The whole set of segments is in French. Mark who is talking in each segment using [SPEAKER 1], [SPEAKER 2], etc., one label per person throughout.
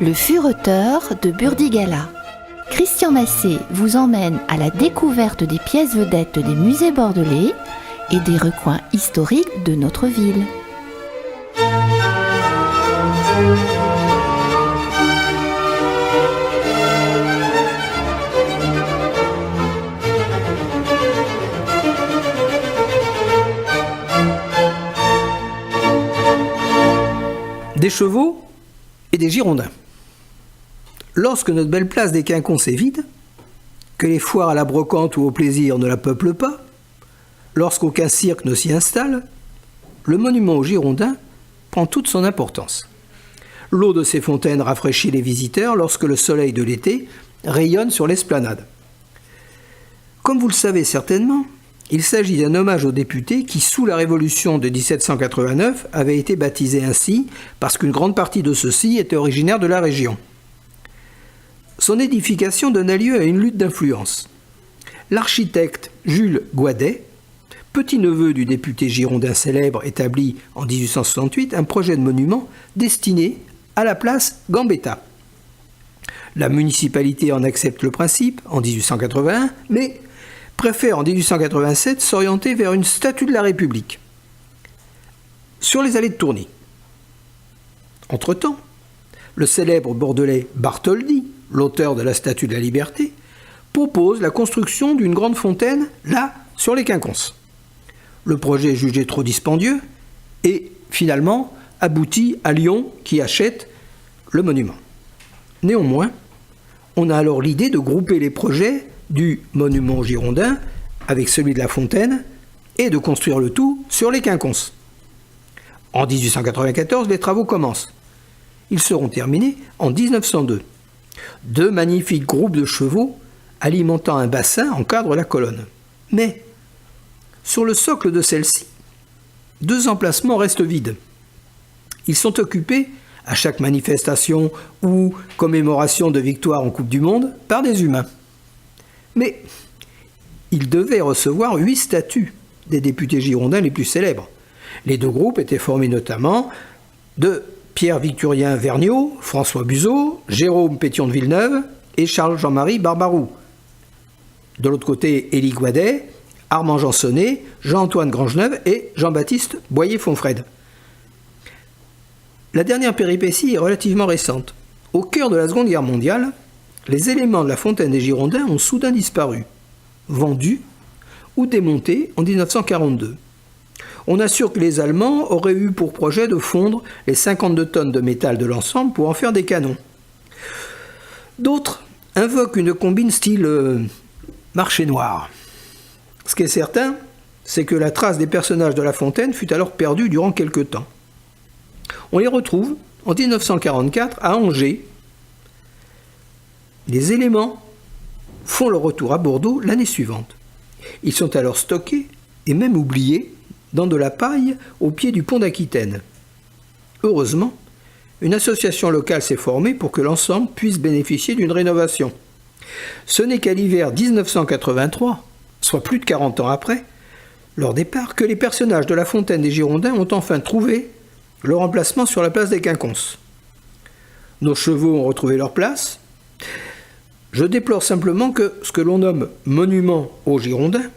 [SPEAKER 1] Le Fureteur de Burdigala. Christian Massé vous emmène à la découverte des pièces vedettes des musées bordelais et des recoins historiques de notre ville.
[SPEAKER 2] Des chevaux et des girondins. Lorsque notre belle place des Quinconces est vide, que les foires à la brocante ou au plaisir ne la peuplent pas, lorsqu'aucun cirque ne s'y installe, le monument aux Girondins prend toute son importance. L'eau de ses fontaines rafraîchit les visiteurs lorsque le soleil de l'été rayonne sur l'esplanade. Comme vous le savez certainement, il s'agit d'un hommage aux députés qui, sous la Révolution de 1789, avait été baptisé ainsi parce qu'une grande partie de ceux-ci était originaire de la région. Son édification donna lieu à une lutte d'influence. L'architecte Jules Guadet, petit-neveu du député girondin célèbre établi en 1868, un projet de monument destiné à la place Gambetta. La municipalité en accepte le principe en 1881, mais préfère en 1887 s'orienter vers une statue de la République sur les allées de Tourny. Entre-temps, le célèbre bordelais Bartholdi, l'auteur de la Statue de la Liberté, propose la construction d'une grande fontaine, là, sur les Quinconces. Le projet est jugé trop dispendieux et, finalement, aboutit à Lyon qui achète le monument. Néanmoins, on a alors l'idée de grouper les projets du monument girondin avec celui de la fontaine et de construire le tout sur les Quinconces. En 1894, les travaux commencent. Ils seront terminés en 1902. Deux magnifiques groupes de chevaux alimentant un bassin encadrent la colonne. Mais, sur le socle de celle-ci, deux emplacements restent vides. Ils sont occupés, à chaque manifestation ou commémoration de victoire en Coupe du Monde, par des humains. Mais ils devaient recevoir 8 statues des députés girondins les plus célèbres. Les deux groupes étaient formés notamment de Pierre Victorien Vergniaud, François Buzot, Jérôme Pétion de Villeneuve et Charles-Jean-Marie Barbaroux. De l'autre côté, Élie Guadet, Armand Jansonnet, Jean-Antoine Grangeneuve et Jean-Baptiste Boyer-Fonfrède. La dernière péripétie est relativement récente. Au cœur de la Seconde Guerre mondiale, les éléments de la fontaine des Girondins ont soudain disparu, vendus ou démontés en 1942. On assure que les Allemands auraient eu pour projet de fondre les 52 tonnes de métal de l'ensemble pour en faire des canons. D'autres invoquent une combine style marché noir. Ce qui est certain, c'est que la trace des personnages de la fontaine fut alors perdue durant quelque temps. On les retrouve en 1944 à Angers. Les éléments font leur retour à Bordeaux l'année suivante. Ils sont alors stockés et même oubliés dans de la paille au pied du pont d'Aquitaine. Heureusement, une association locale s'est formée pour que l'ensemble puisse bénéficier d'une rénovation. Ce n'est qu'à l'hiver 1983, soit plus de 40 ans après leur départ, que les personnages de la fontaine des Girondins ont enfin trouvé leur emplacement sur la place des Quinconces. Nos chevaux ont retrouvé leur place. Je déplore simplement que ce que l'on nomme monument aux Girondins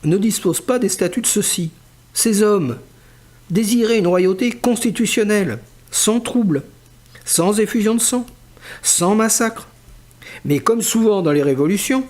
[SPEAKER 2] ne dispose pas des statuts de ceux-ci. Ces hommes désiraient une royauté constitutionnelle, sans trouble, sans effusion de sang, sans massacre. Mais comme souvent dans les révolutions,